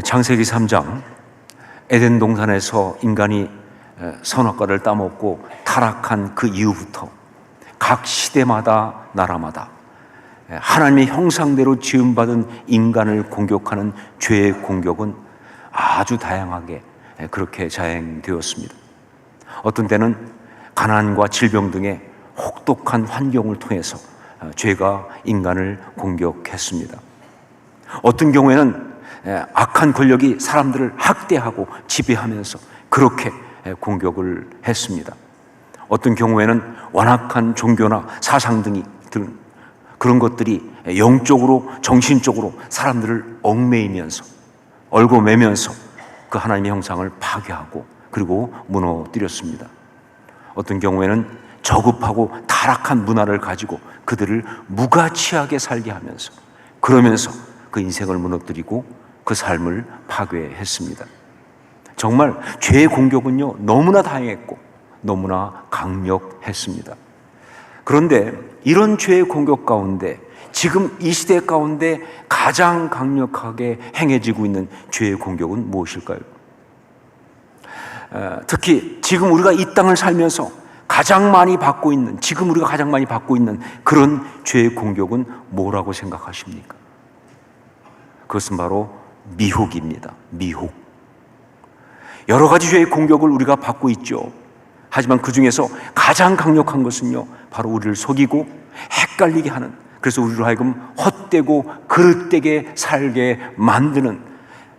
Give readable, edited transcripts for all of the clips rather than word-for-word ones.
창세기 3장 에덴 동산에서 인간이 선악과를 따먹고 타락한 그 이후부터 각 시대마다 나라마다 하나님의 형상대로 지음받은 인간을 공격하는 죄의 공격은 아주 다양하게 그렇게 자행되었습니다. 어떤 때는 가난과 질병 등의 혹독한 환경을 통해서 죄가 인간을 공격했습니다. 어떤 경우에는 악한 권력이 사람들을 학대하고 지배하면서 그렇게 공격을 했습니다. 어떤 경우에는 완악한 종교나 사상 등이 그런 것들이 영적으로 정신적으로 사람들을 얽매이면서 얽어매면서 그 하나님의 형상을 파괴하고 그리고 무너뜨렸습니다. 어떤 경우에는 저급하고 타락한 문화를 가지고 그들을 무가치하게 살게 하면서 그러면서 그 인생을 무너뜨리고 그 삶을 파괴했습니다. 정말 죄의 공격은요 너무나 다양했고 너무나 강력했습니다. 그런데 이런 죄의 공격 가운데 지금 이 시대 가운데 가장 강력하게 행해지고 있는 죄의 공격은 무엇일까요? 특히 지금 우리가 이 땅을 살면서 가장 많이 받고 있는 그런 죄의 공격은 뭐라고 생각하십니까? 그것은 바로 미혹입니다. 미혹. 여러 가지 죄의 공격을 우리가 받고 있죠. 하지만 그 중에서 가장 강력한 것은요 바로 우리를 속이고 헷갈리게 하는, 그래서 우리로 하여금 헛되고 그릇되게 살게 만드는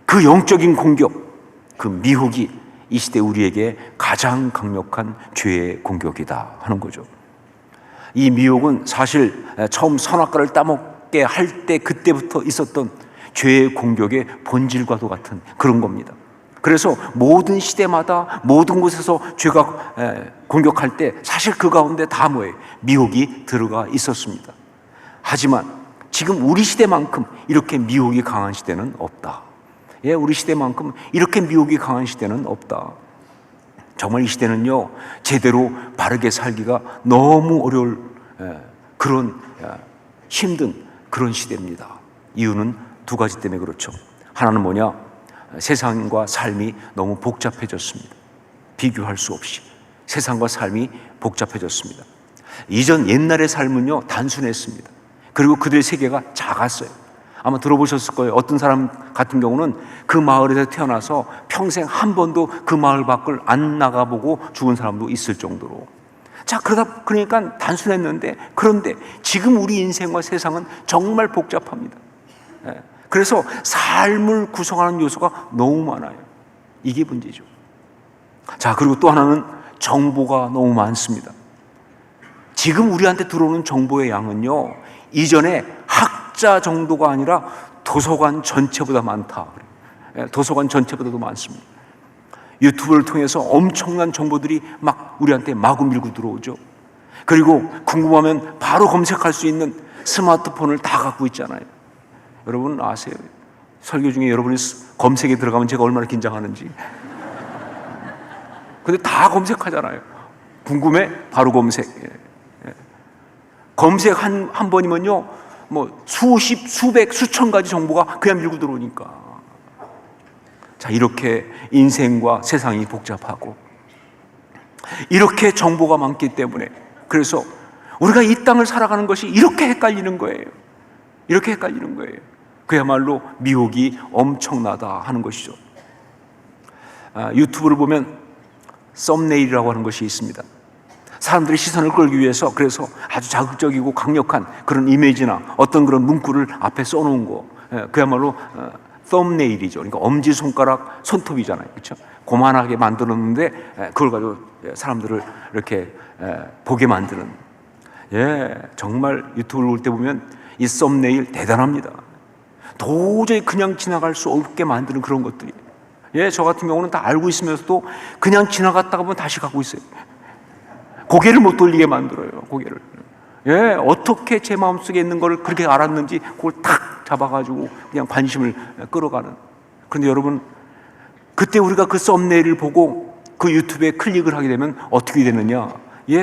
그 영적인 공격, 그 미혹이 이 시대 우리에게 가장 강력한 죄의 공격이다 하는 거죠. 이 미혹은 사실 처음 선악과를 따먹게 할 때 그때부터 있었던 죄의 공격의 본질과도 같은 그런 겁니다. 그래서 모든 시대마다 모든 곳에서 죄가 공격할 때 사실 그 가운데 다 뭐예요? 미혹이 들어가 있었습니다. 하지만 지금 우리 시대만큼 이렇게 미혹이 강한 시대는 없다. 우리 시대만큼 이렇게 미혹이 강한 시대는 없다. 정말 이 시대는요 제대로 바르게 살기가 너무 어려울 그런 힘든 그런 시대입니다. 이유는 두 가지 때문에 그렇죠. 하나는 뭐냐? 세상과 삶이 너무 복잡해졌습니다. 비교할 수 없이 세상과 삶이 복잡해졌습니다. 옛날의 삶은요 단순했습니다. 그리고 그들의 세계가 작았어요. 아마 들어보셨을 거예요. 어떤 사람 같은 경우는 그 마을에서 태어나서 평생 한 번도 그 마을 밖을 안 나가보고 죽은 사람도 있을 정도로. 그러니까 단순했는데, 그런데 지금 우리 인생과 세상은 정말 복잡합니다. 그래서 삶을 구성하는 요소가 너무 많아요. 이게 문제죠. 그리고 또 하나는 정보가 너무 많습니다. 지금 우리한테 들어오는 정보의 양은요 이전에 학자 정도가 아니라 도서관 전체보다 많다. 도서관 전체보다도 많습니다. 유튜브를 통해서 엄청난 정보들이 막 우리한테 마구 밀고 들어오죠. 그리고 궁금하면 바로 검색할 수 있는 스마트폰을 다 갖고 있잖아요. 여러분 아세요? 설교 중에 여러분이 검색에 들어가면 제가 얼마나 긴장하는지. 근데 다 검색하잖아요. 궁금해? 바로 검색. 검색 한 번이면요 뭐 수십, 수백, 수천 가지 정보가 그냥 밀고 들어오니까. 이렇게 인생과 세상이 복잡하고 이렇게 정보가 많기 때문에, 그래서 우리가 이 땅을 살아가는 것이 이렇게 헷갈리는 거예요. 이렇게 헷갈리는 거예요. 그야말로 미혹이 엄청나다 하는 것이죠. 유튜브를 보면 썸네일이라고 하는 것이 있습니다. 사람들의 시선을 끌기 위해서 그래서 아주 자극적이고 강력한 그런 이미지나 어떤 그런 문구를 앞에 써놓은 거, 그야말로 썸네일이죠. 그러니까 엄지손가락 손톱이잖아요. 그렇죠? 고만하게 만들었는데 그걸 가지고 사람들을 이렇게 보게 만드는. 정말 유튜브를 볼 때 보면 이 썸네일 대단합니다. 도저히 그냥 지나갈 수 없게 만드는 그런 것들이. 저 같은 경우는 다 알고 있으면서도 그냥 지나갔다가 보면 다시 가고 있어요. 고개를 못 돌리게 만들어요. 고개를. 어떻게 제 마음속에 있는 걸 그렇게 알았는지 그걸 탁 잡아가지고 그냥 관심을 끌어가는. 그런데 여러분, 그때 우리가 그 썸네일을 보고 그 유튜브에 클릭을 하게 되면 어떻게 되느냐?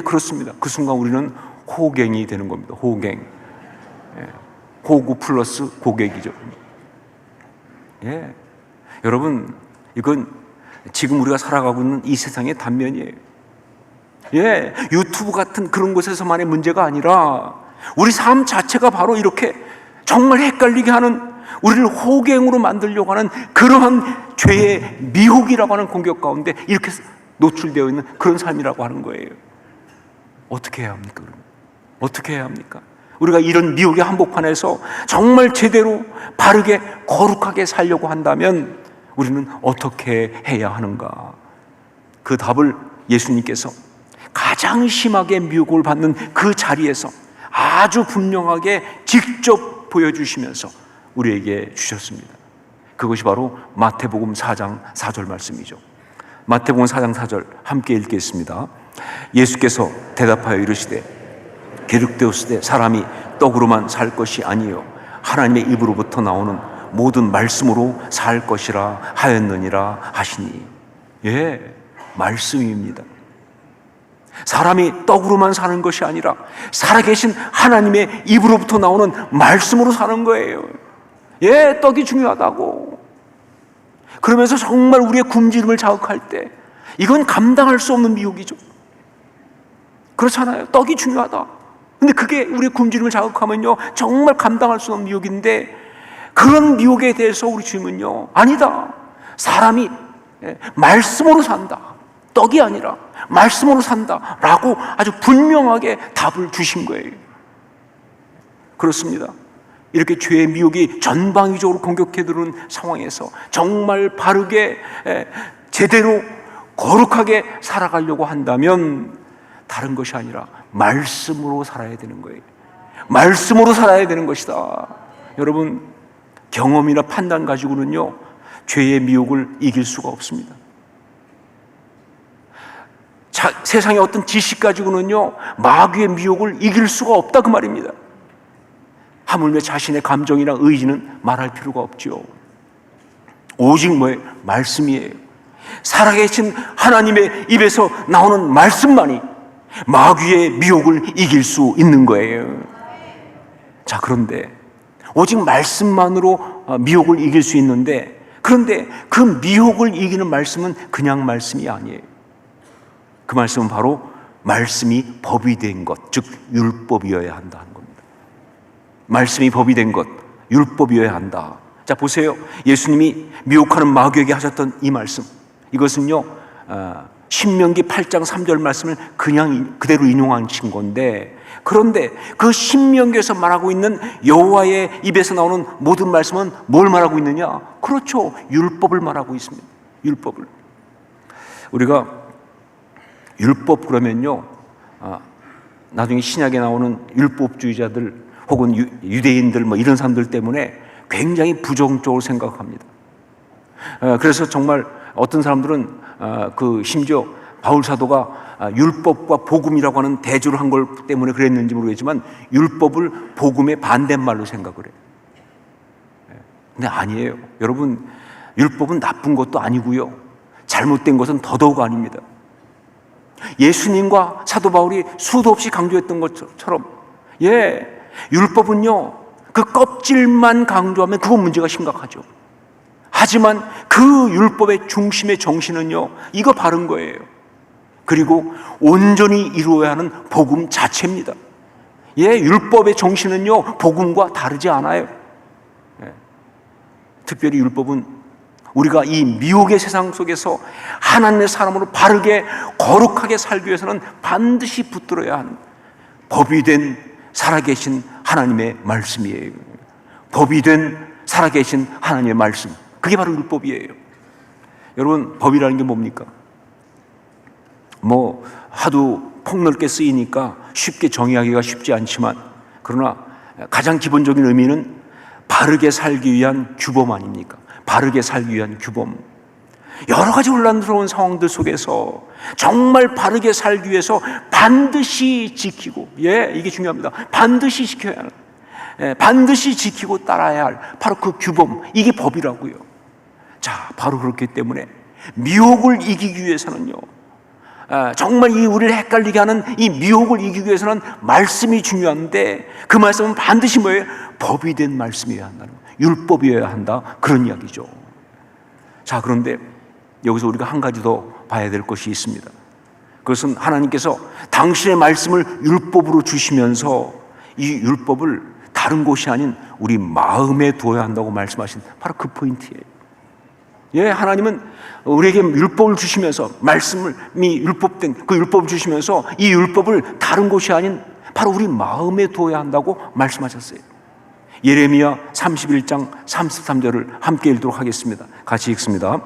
그렇습니다. 그 순간 우리는 호갱이 되는 겁니다. 호갱. 호구 플러스 고객이죠. 여러분, 이건 지금 우리가 살아가고 있는 이 세상의 단면이에요. 예, 유튜브 같은 그런 곳에서만의 문제가 아니라 우리 삶 자체가 바로 이렇게 정말 헷갈리게 하는, 우리를 호갱으로 만들려고 하는 그러한 죄의 미혹이라고 하는 공격 가운데 이렇게 노출되어 있는 그런 삶이라고 하는 거예요. 어떻게 해야 합니까? 그러면? 어떻게 해야 합니까? 우리가 이런 미혹의 한복판에서 정말 제대로 바르게 거룩하게 살려고 한다면 우리는 어떻게 해야 하는가? 그 답을 예수님께서 가장 심하게 미혹을 받는 그 자리에서 아주 분명하게 직접 보여주시면서 우리에게 주셨습니다. 그것이 바로 마태복음 4장 4절 말씀이죠. 마태복음 4장 4절 함께 읽겠습니다. 예수께서 대답하여 이르시되 기록되었으되 사람이 떡으로만 살 것이 아니요 하나님의 입으로부터 나오는 모든 말씀으로 살 것이라 하였느니라 하시니. 예, 말씀입니다. 사람이 떡으로만 사는 것이 아니라 살아계신 하나님의 입으로부터 나오는 말씀으로 사는 거예요. 예, 떡이 중요하다고. 그러면서 정말 우리의 굶주림을 자극할 때 이건 감당할 수 없는 미혹이죠. 그렇잖아요. 떡이 중요하다. 근데 그게 우리의 굶주림을 자극하면요 정말 감당할 수 없는 미혹인데, 그런 미혹에 대해서 우리 주님은요 아니다, 사람이 말씀으로 산다, 떡이 아니라 말씀으로 산다 라고 아주 분명하게 답을 주신 거예요. 그렇습니다. 이렇게 죄의 미혹이 전방위적으로 공격해 들어오는 상황에서 정말 바르게 제대로 거룩하게 살아가려고 한다면 다른 것이 아니라 말씀으로 살아야 되는 거예요. 말씀으로 살아야 되는 것이다. 여러분, 경험이나 판단 가지고는요 죄의 미혹을 이길 수가 없습니다. 세상의 어떤 지식 가지고는요 마귀의 미혹을 이길 수가 없다, 그 말입니다. 하물며 자신의 감정이나 의지는 말할 필요가 없죠. 오직 뭐예요? 말씀이에요. 살아계신 하나님의 입에서 나오는 말씀만이 마귀의 미혹을 이길 수 있는 거예요. 자, 그런데 오직 말씀만으로 미혹을 이길 수 있는데, 그런데 그 미혹을 이기는 말씀은 그냥 말씀이 아니에요. 그 말씀은 바로 말씀이 법이 된 것, 즉 율법이어야 한다는 겁니다. 말씀이 법이 된 것, 율법이어야 한다. 자, 보세요. 예수님이 미혹하는 마귀에게 하셨던 이 말씀, 이것은요 신명기 8장 3절 말씀을 그냥 그대로 인용한 건데, 그런데 그 신명기에서 말하고 있는 여호와의 입에서 나오는 모든 말씀은 뭘 말하고 있느냐? 그렇죠, 율법을 말하고 있습니다. 율법을. 우리가 율법 그러면요 나중에 신약에 나오는 율법주의자들 혹은 유대인들 뭐 이런 사람들 때문에 굉장히 부정적으로 생각합니다. 그래서 정말 어떤 사람들은 심지어 바울 사도가 율법과 복음이라고 하는 대조를 한 걸 때문에 그랬는지 모르겠지만 율법을 복음의 반대말로 생각을 해요. 근데 아니에요. 여러분, 율법은 나쁜 것도 아니고요 잘못된 것은 더더욱 아닙니다. 예수님과 사도 바울이 수도 없이 강조했던 것처럼 율법은요 그 껍질만 강조하면 그건 문제가 심각하죠. 하지만 그 율법의 중심의 정신은요 이거 바른 거예요. 그리고 온전히 이루어야 하는 복음 자체입니다. 율법의 정신은요 복음과 다르지 않아요. 특별히 율법은 우리가 이 미혹의 세상 속에서 하나님의 사람으로 바르게 거룩하게 살기 위해서는 반드시 붙들어야 하는 법이 된 살아계신 하나님의 말씀이에요. 법이 된 살아계신 하나님의 말씀, 그게 바로 율법이에요. 여러분, 법이라는 게 뭡니까? 하도 폭넓게 쓰이니까 쉽게 정의하기가 쉽지 않지만, 그러나 가장 기본적인 의미는 바르게 살기 위한 규범 아닙니까? 바르게 살기 위한 규범. 여러 가지 혼란스러운 상황들 속에서 정말 바르게 살기 위해서 반드시 지키고, 이게 중요합니다. 반드시 지켜야 하는, 반드시 지키고 따라야 할 바로 그 규범, 이게 법이라고요. 자, 바로 그렇기 때문에 미혹을 이기기 위해서는요 정말 우리를 헷갈리게 하는 이 미혹을 이기기 위해서는 말씀이 중요한데, 그 말씀은 반드시 뭐예요? 법이 된 말씀이어야 한다는 거예요. 율법이어야 한다, 그런 이야기죠. 자, 그런데 여기서 우리가 한 가지 더 봐야 될 것이 있습니다. 그것은 하나님께서 당신의 말씀을 율법으로 주시면서 이 율법을 다른 곳이 아닌 우리 마음에 두어야 한다고 말씀하신 바로 그 포인트예요. 예, 하나님은 우리에게 율법을 주시면서 말씀이 율법된 그 율법을 주시면서 이 율법을 다른 곳이 아닌 바로 우리 마음에 두어야 한다고 말씀하셨어요. 예레미야 31장 33절을 함께 읽도록 하겠습니다. 같이 읽습니다.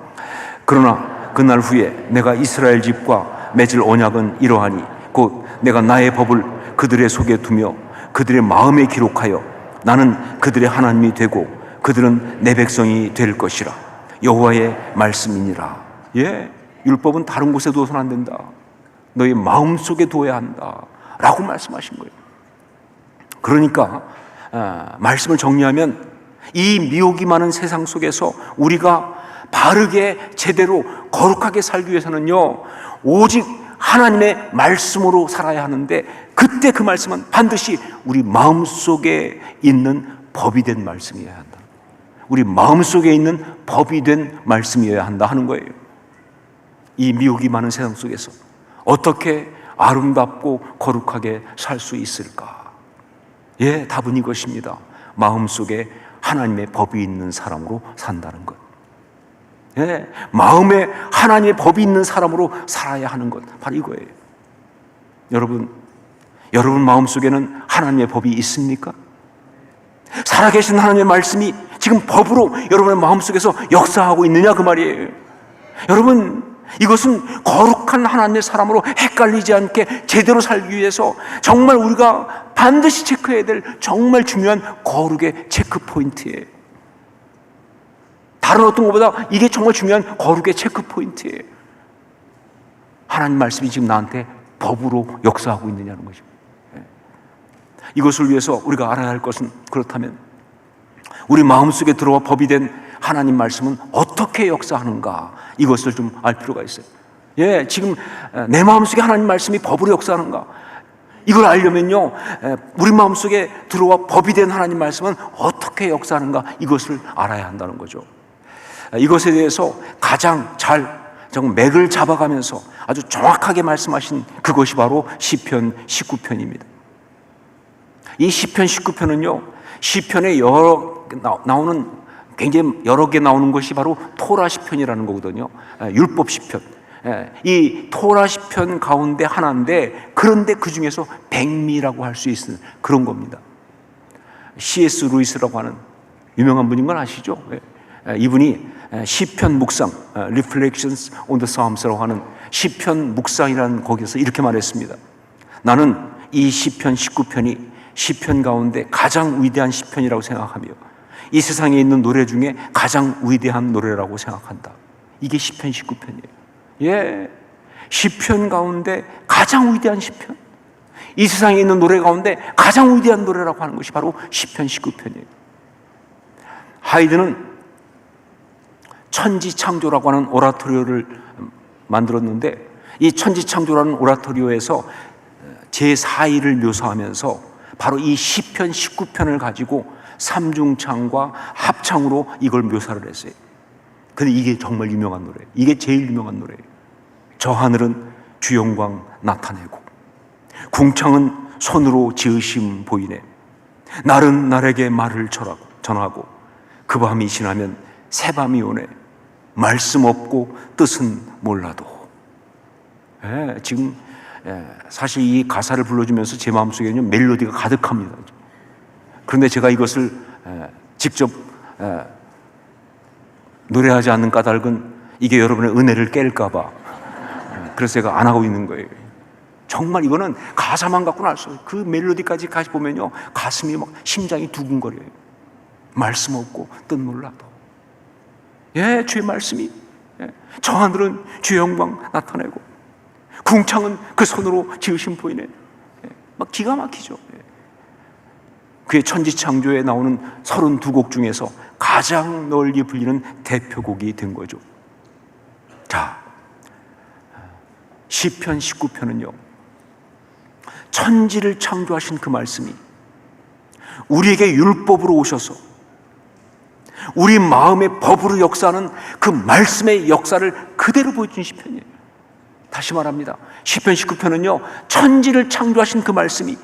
그러나 그날 후에 내가 이스라엘 집과 맺을 언약은 이러하니 곧 내가 나의 법을 그들의 속에 두며 그들의 마음에 기록하여 나는 그들의 하나님이 되고 그들은 내 백성이 될 것이라. 여호와의 말씀이니라. 예, 율법은 다른 곳에 두어서는 안 된다. 너의 마음속에 두어야 한다 라고 말씀하신 거예요. 그러니까 말씀을 정리하면 이 미혹이 많은 세상 속에서 우리가 바르게 제대로 거룩하게 살기 위해서는요, 오직 하나님의 말씀으로 살아야 하는데, 그때 그 말씀은 반드시 우리 마음속에 있는 법이 된 말씀이어야 한다. 우리 마음속에 있는 법이 된 말씀이어야 한다 하는 거예요. 이 미혹이 많은 세상 속에서 어떻게 아름답고 거룩하게 살 수 있을까? 예, 답은 이것입니다. 마음속에 하나님의 법이 있는 사람으로 산다는 것. 예, 마음에 하나님의 법이 있는 사람으로 살아야 하는 것, 바로 이거예요. 여러분 마음속에는 하나님의 법이 있습니까? 살아계신 하나님의 말씀이 지금 법으로 여러분의 마음속에서 역사하고 있느냐 그 말이에요. 여러분, 이것은 거룩한 하나님의 사람으로 헷갈리지 않게 제대로 살기 위해서 정말 우리가 반드시 체크해야 될 정말 중요한 거룩의 체크 포인트예요. 다른 어떤 것보다 이게 정말 중요한 거룩의 체크 포인트예요. 하나님 말씀이 지금 나한테 법으로 역사하고 있느냐는 것입니다. 이것을 위해서 우리가 알아야 할 것은, 그렇다면 우리 마음속에 들어와 법이 된 하나님 말씀은 어떻게 역사하는가, 이것을 좀 알 필요가 있어요. 예, 지금 내 마음속에 하나님 말씀이 법으로 역사하는가, 이걸 알려면요, 우리 마음속에 들어와 법이 된 하나님 말씀은 어떻게 역사하는가, 이것을 알아야 한다는 거죠. 이것에 대해서 가장 잘 맥을 잡아가면서 아주 정확하게 말씀하신 그것이 바로 시편 19편입니다. 이 시편 19편은요, 시편에 나오는 굉장히 여러 개 나오는 것이 바로 토라 시편이라는 거거든요. 율법 시편. 이 토라 시편 가운데 하나인데, 그런데 그 중에서 백미라고 할 수 있는 그런 겁니다. C.S. 루이스라고 하는 유명한 분인 건 아시죠? 이분이 시편 묵상, Reflections on the Psalms라고 하는 시편 묵상이라는 거기서 이렇게 말했습니다. 나는 이 시편 19편이 시편 가운데 가장 위대한 시편이라고 생각하며 이 세상에 있는 노래 중에 가장 위대한 노래라고 생각한다. 이게 시편 19편이에요. 예, 시편 가운데 가장 위대한 시편, 이 세상에 있는 노래 가운데 가장 위대한 노래라고 하는 것이 바로 시편 19편이에요. 하이드는 천지창조라고 하는 오라토리오를 만들었는데, 이 천지창조라는 오라토리오에서 제4일을 묘사하면서 바로 이 시편 19편을 가지고 삼중창과 합창으로 이걸 묘사를 했어요. 근데 이게 정말 유명한 노래예요. 이게 제일 유명한 노래예요. 저 하늘은 주 영광 나타내고 궁창은 손으로 지으심 보이네. 날은 날에게 말을 전하고 그 밤이 지나면 새 밤이 오네. 말씀 없고 뜻은 몰라도. 지금 사실 이 가사를 불러주면서 제 마음속에는 멜로디가 가득합니다. 그런데 제가 이것을 직접 노래하지 않는 까닭은 이게 여러분의 은혜를 깰까봐, 그래서 제가 안 하고 있는 거예요. 정말 이거는 가사만 갖고는 알 수 없어요. 그 멜로디까지 같이 보면요, 가슴이 막 심장이 두근거려요. 말씀 없고 뜻 몰라도. 예, 주의 말씀이, 저 하늘은 주의 영광 나타내고 궁창은 그 손으로 지으신 보이네. 막 기가 막히죠. 그의 천지창조에 나오는 32곡 중에서 가장 널리 불리는 대표곡이 된 거죠. 자, 시편 19편은요, 천지를 창조하신 그 말씀이 우리에게 율법으로 오셔서 우리 마음의 법으로 역사하는 그 말씀의 역사를 그대로 보여준 시편이에요. 다시 말합니다. 시편 19편은요, 천지를 창조하신 그 말씀이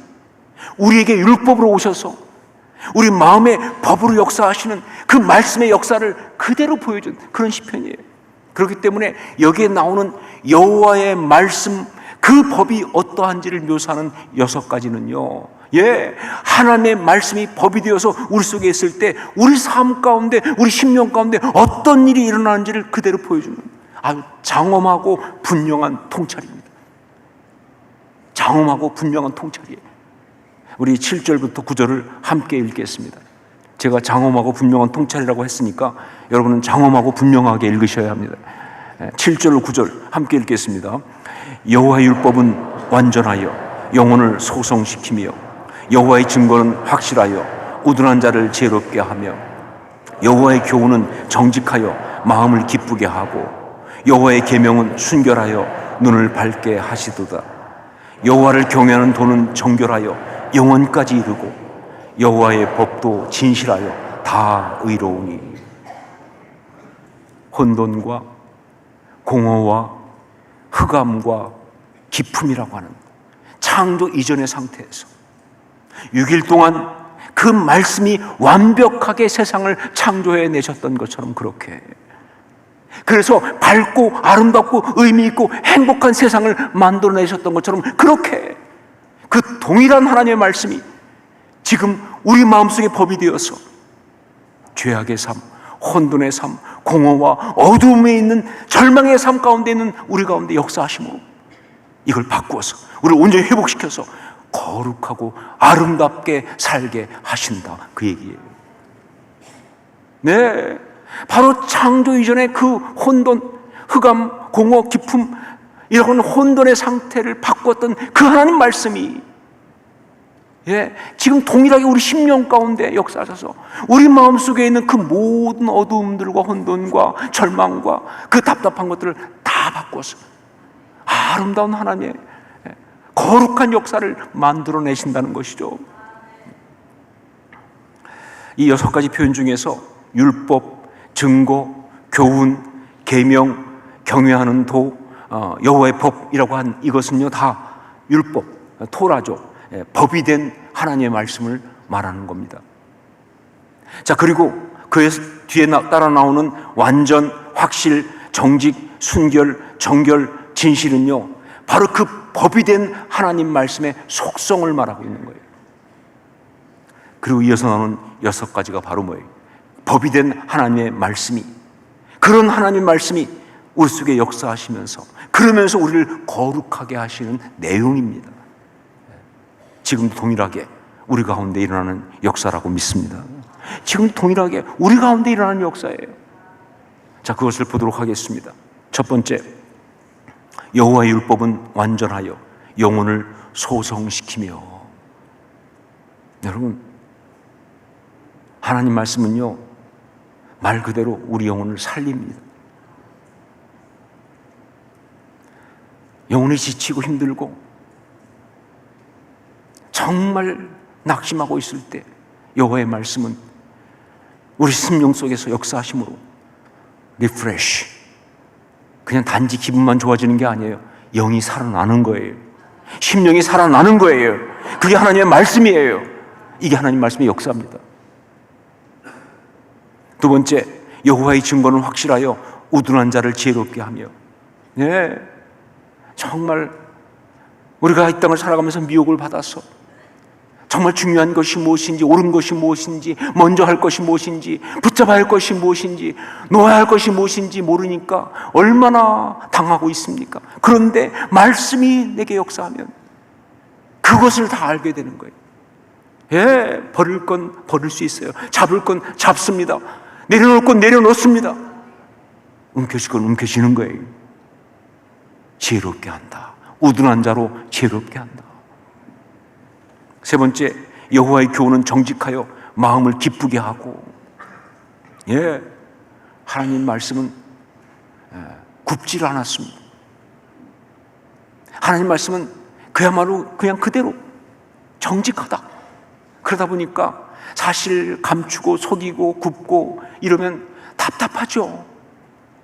우리에게 율법으로 오셔서 우리 마음의 법으로 역사하시는 그 말씀의 역사를 그대로 보여준 그런 시편이에요. 그렇기 때문에 여기에 나오는 여호와의 말씀, 그 법이 어떠한지를 묘사하는 6가지는요, 하나님의 말씀이 법이 되어서 우리 속에 있을 때 우리 삶 가운데, 우리 심령 가운데 어떤 일이 일어나는지를 그대로 보여주는 아주 장엄하고 분명한 통찰입니다. 장엄하고 분명한 통찰이에요. 우리 7절부터 9절을 함께 읽겠습니다. 제가 장엄하고 분명한 통찰이라고 했으니까 여러분은 장엄하고 분명하게 읽으셔야 합니다. 7절 9절 함께 읽겠습니다. 여호와의 율법은 완전하여 영혼을 소성시키며 여호와의 증거는 확실하여 우둔한 자를 지혜롭게 하며 여호와의 교훈은 정직하여 마음을 기쁘게 하고 여호와의 계명은 순결하여 눈을 밝게 하시도다. 여호와를 경외하는 도는 정결하여 영원까지 이르고 여호와의 법도 진실하여 다 의로우니. 혼돈과 공허와 흑암과 기품이라고 하는 창조 이전의 상태에서 6일 동안 그 말씀이 완벽하게 세상을 창조해 내셨던 것처럼, 그렇게 그래서 밝고 아름답고 의미 있고 행복한 세상을 만들어내셨던 것처럼, 그렇게 그 동일한 하나님의 말씀이 지금 우리 마음속에 법이 되어서 죄악의 삶, 혼돈의 삶, 공허와 어두움에 있는 절망의 삶 가운데 있는 우리 가운데 역사하심으로 이걸 바꾸어서 우리를 온전히 회복시켜서 거룩하고 아름답게 살게 하신다, 그 얘기예요. 네, 바로 창조 이전의 그 혼돈, 흑암, 공허, 기품, 이런 혼돈의 상태를 바꿨던 그 하나님 말씀이 지금 동일하게 우리 심령 가운데 역사하셔서 우리 마음속에 있는 그 모든 어두움들과 혼돈과 절망과 그 답답한 것들을 다 바꿔서 아름다운 하나님의 거룩한 역사를 만들어내신다는 것이죠. 이 6가지 표현 중에서 율법, 증거, 교훈, 계명, 경외하는 도, 여호와의 법이라고 한 이것은요, 다 율법, 토라죠. 법이 된 하나님의 말씀을 말하는 겁니다. 자, 그리고 그의 뒤에 따라 나오는 완전, 확실, 정직, 순결, 정결, 진실은요, 바로 그 법이 된 하나님 말씀의 속성을 말하고 있는 거예요. 그리고 이어서 나오는 6가지가 바로 뭐예요? 법이 된 하나님의 말씀이, 그런 하나님 말씀이 우리 속에 역사하시면서, 그러면서 우리를 거룩하게 하시는 내용입니다. 지금도 동일하게 우리 가운데 일어나는 역사라고 믿습니다. 지금 동일하게 우리 가운데 일어나는 역사예요. 자, 그것을 보도록 하겠습니다. 첫 번째, 여호와의 율법은 완전하여 영혼을 소성시키며. 여러분, 하나님 말씀은요, 말 그대로 우리 영혼을 살립니다. 영혼이 지치고 힘들고 정말 낙심하고 있을 때 여호와의 말씀은 우리 심령 속에서 역사하심으로 리프레시, 그냥 단지 기분만 좋아지는 게 아니에요. 영이 살아나는 거예요. 심령이 살아나는 거예요. 그게 하나님의 말씀이에요. 이게 하나님 말씀의 역사입니다. 두 번째, 여호와의 증거는 확실하여 우둔한 자를 지혜롭게 하며. 정말 우리가 이 땅을 살아가면서 미혹을 받아서 정말 중요한 것이 무엇인지, 옳은 것이 무엇인지, 먼저 할 것이 무엇인지, 붙잡아야 할 것이 무엇인지, 놓아야 할 것이 무엇인지 모르니까 얼마나 당하고 있습니까? 그런데 말씀이 내게 역사하면 그것을 다 알게 되는 거예요. 버릴 건 버릴 수 있어요. 잡을 건 잡습니다. 내려놓을 건 내려놓습니다. 움켜쥘 건 움켜쥐는 거예요. 지혜롭게 한다. 우둔한 자로 지혜롭게 한다. 세 번째, 여호와의 교훈은 정직하여 마음을 기쁘게 하고. 하나님 말씀은 굽지를 않았습니다. 하나님 말씀은 그야말로 그냥 그대로 정직하다. 그러다 보니까 사실 감추고 속이고 굽고 이러면 답답하죠.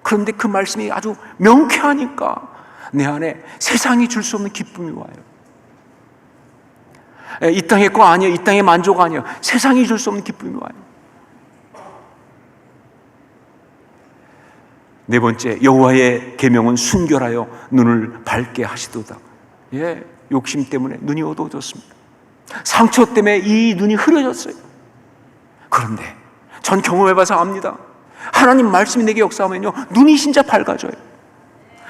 그런데 그 말씀이 아주 명쾌하니까 내 안에 세상이 줄 수 없는 기쁨이 와요. 이 땅의 거 아니에요. 이 땅의 만족 아니에요. 세상이 줄 수 없는 기쁨이 와요. 네 번째, 여호와의 계명은 순결하여 눈을 밝게 하시도다. 욕심 때문에 눈이 어두워졌습니다. 상처 때문에 이 눈이 흐려졌어요. 그런데 전 경험해봐서 압니다. 하나님 말씀이 내게 역사하면요, 눈이 진짜 밝아져요.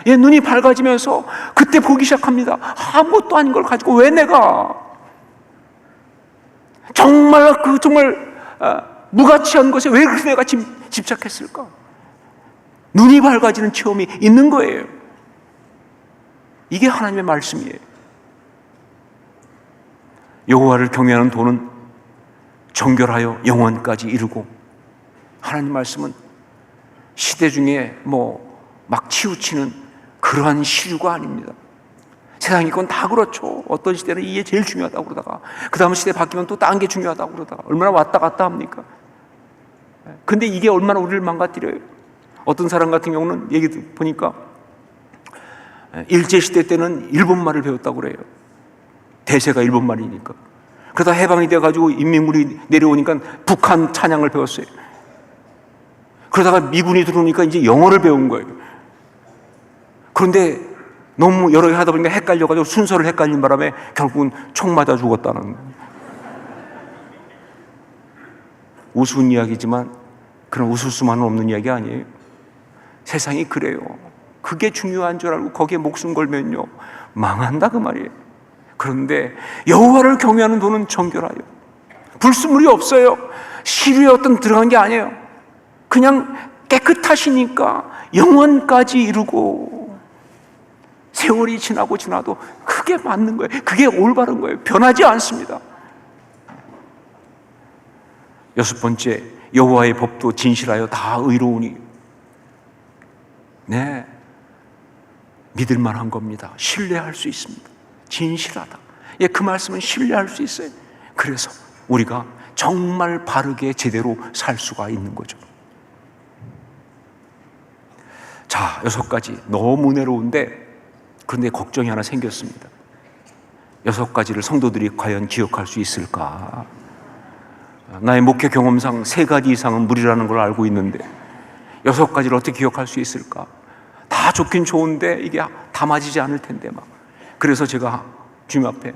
눈이 밝아지면서 그때 보기 시작합니다. 아무것도 아닌 걸 가지고 왜 내가 정말 무가치한 것에 왜 그렇게 내가 집착했을까? 눈이 밝아지는 체험이 있는 거예요. 이게 하나님의 말씀이에요. 여호와를 경외하는 도는 정결하여 영원까지 이르고, 하나님 말씀은 시대 중에 막 치우치는 그러한 시류가 아닙니다. 세상이 건 다 그렇죠. 어떤 시대는 이게 제일 중요하다고 그러다가 그 다음 시대 바뀌면 또 딴 게 중요하다고 그러다가 얼마나 왔다 갔다 합니까? 근데 이게 얼마나 우리를 망가뜨려요. 어떤 사람 같은 경우는 얘기 보니까 일제시대 때는 일본말을 배웠다고 그래요. 대세가 일본말이니까. 그러다 해방이 돼가지고 인민군이 내려오니까 북한 찬양을 배웠어요. 그러다가 미군이 들어오니까 이제 영어를 배운 거예요. 그런데 너무 여러 개 하다 보니까 헷갈려가지고 순서를 헷갈린 바람에 결국은 총 맞아 죽었다는, 우스운 이야기지만 그런 웃을 수만은 없는 이야기 아니에요. 세상이 그래요. 그게 중요한 줄 알고 거기에 목숨 걸면요, 망한다 그 말이에요. 그런데 여호와를 경외하는 도는 정결하여, 불순물이 없어요. 시류에 어떤 들어간 게 아니에요. 그냥 깨끗하시니까 영원까지 이루고, 세월이 지나도 그게 맞는 거예요. 그게 올바른 거예요. 변하지 않습니다. 여섯 번째, 여호와의 법도 진실하여 다 의로우니. 네, 믿을 만한 겁니다. 신뢰할 수 있습니다. 진실하다. 그 말씀은 신뢰할 수 있어요. 그래서 우리가 정말 바르게 제대로 살 수가 있는 거죠. 자, 6가지 너무 은혜로운데, 그런데 걱정이 하나 생겼습니다. 6가지를 성도들이 과연 기억할 수 있을까? 나의 목회 경험상 3가지 이상은 무리라는 걸 알고 있는데 6가지를 어떻게 기억할 수 있을까? 다 좋긴 좋은데 이게 다 맞이지 않을 텐데 막. 그래서 제가 주님 앞에,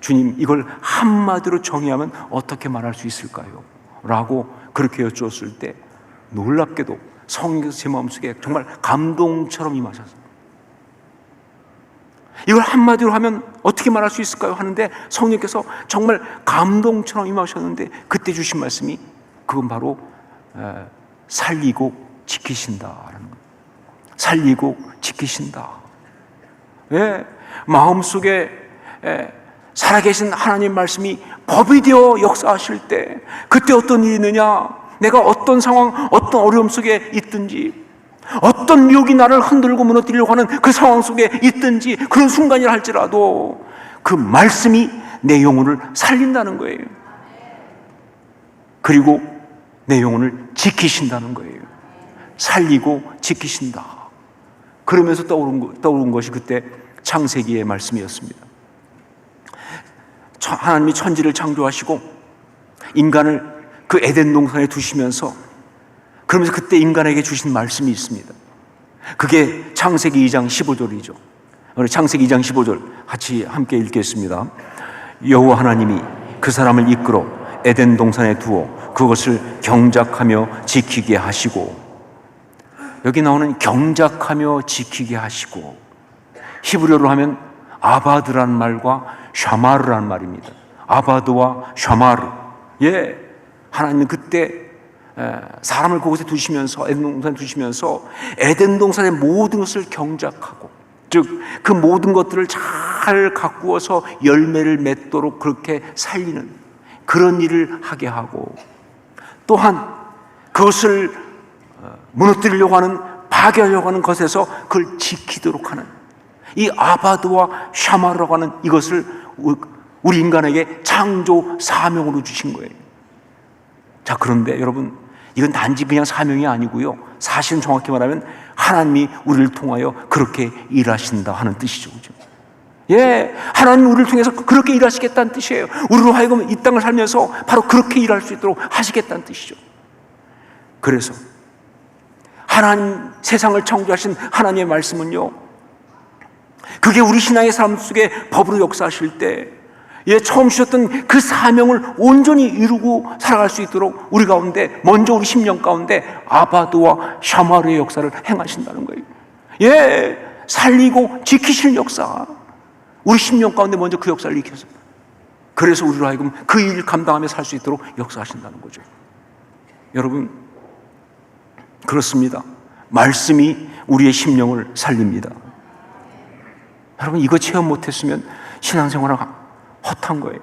주님, 이걸 한마디로 정의하면 어떻게 말할 수 있을까요? 라고 그렇게 여쭈었을 때 놀랍게도 성령께서 제 마음속에 정말 감동처럼 임하셨어요. 이걸 한마디로 하면 어떻게 말할 수 있을까요? 하는데 성령께서 정말 감동처럼 임하셨는데, 그때 주신 말씀이 그건 바로 살리고 지키신다라는 거예요. 살리고 지키신다. 마음속에 살아계신 하나님 말씀이 법이 되어 역사하실 때 그때 어떤 일이 있느냐, 내가 어떤 상황, 어떤 어려움 속에 있든지, 어떤 유혹이 나를 흔들고 무너뜨리려고 하는 그 상황 속에 있든지, 그런 순간이라 할지라도 그 말씀이 내 영혼을 살린다는 거예요. 그리고 내 영혼을 지키신다는 거예요. 살리고 지키신다. 그러면서 떠오른 것이 그때 창세기의 말씀이었습니다. 하나님이 천지를 창조하시고 인간을 그 에덴 동산에 두시면서, 그러면서 그때 인간에게 주신 말씀이 있습니다. 그게 창세기 2장 15절이죠. 우리 창세기 2장 15절 같이 함께 읽겠습니다. 여호와 하나님이 그 사람을 이끌어 에덴 동산에 두어 그것을 경작하며 지키게 하시고, 여기 나오는 경작하며 지키게 하시고, 히브리어로 하면 아바드란 말과 샤마르란 말입니다. 아바드와 샤마르. 하나님은 그때 사람을 그곳에 두시면서, 에덴 동산에 두시면서 에덴 동산의 모든 것을 경작하고, 즉 그 모든 것들을 잘 가꾸어서 열매를 맺도록 그렇게 살리는 그런 일을 하게 하고, 또한 그것을 무너뜨리려고 하는, 파괴하려고 하는 것에서 그걸 지키도록 하는 이 아바드와 샤마르라고 하는 이것을 우리 인간에게 창조 사명으로 주신 거예요. 자, 그런데 여러분, 이건 단지 그냥 사명이 아니고요. 사실은 정확히 말하면 하나님이 우리를 통하여 그렇게 일하신다 하는 뜻이죠. 그죠? 예, 하나님이 우리를 통해서 그렇게 일하시겠다는 뜻이에요. 우리로 하여금 이 땅을 살면서 바로 그렇게 일할 수 있도록 하시겠다는 뜻이죠. 그래서 하나님, 세상을 창조하신 하나님의 말씀은요, 그게 우리 신앙의 삶 속에 법으로 역사하실 때, 예, 처음 주셨던 그 사명을 온전히 이루고 살아갈 수 있도록 우리 가운데, 먼저 우리 심령 가운데 아바도와 샤마르의 역사를 행하신다는 거예요. 예, 살리고 지키시는 역사. 우리 심령 가운데 먼저 그 역사를 익혀서, 그래서 우리로 하여금 그 일 감당하며 살 수 있도록 역사하신다는 거죠. 여러분, 그렇습니다. 말씀이 우리의 심령을 살립니다. 여러분, 이거 체험 못했으면 신앙생활은 헛한 거예요.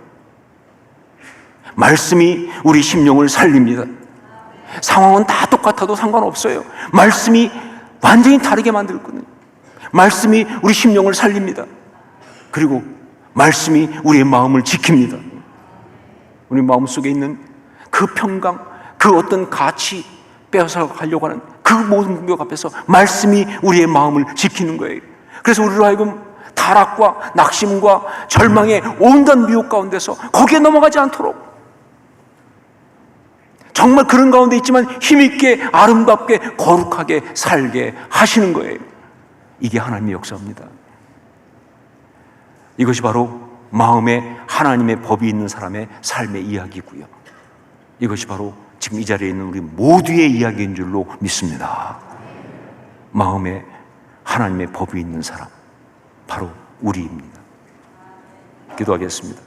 말씀이 우리 심령을 살립니다. 상황은 다 똑같아도 상관없어요. 말씀이 완전히 다르게 만들거든요. 말씀이 우리 심령을 살립니다. 그리고 말씀이 우리의 마음을 지킵니다. 우리 마음속에 있는 그 평강, 그 어떤 가치 빼앗아 가려고 하는 그 모든 공격 앞에서 말씀이 우리의 마음을 지키는 거예요. 그래서 우리로 하여금 타락과 낙심과 절망의 온갖 미혹 가운데서 거기에 넘어가지 않도록, 정말 그런 가운데 있지만 힘있게 아름답게 거룩하게 살게 하시는 거예요. 이게 하나님의 역사입니다. 이것이 바로 마음에 하나님의 법이 있는 사람의 삶의 이야기고요. 이것이 바로 지금 이 자리에 있는 우리 모두의 이야기인 줄로 믿습니다. 마음에 하나님의 법이 있는 사람, 바로 우리입니다. 기도하겠습니다.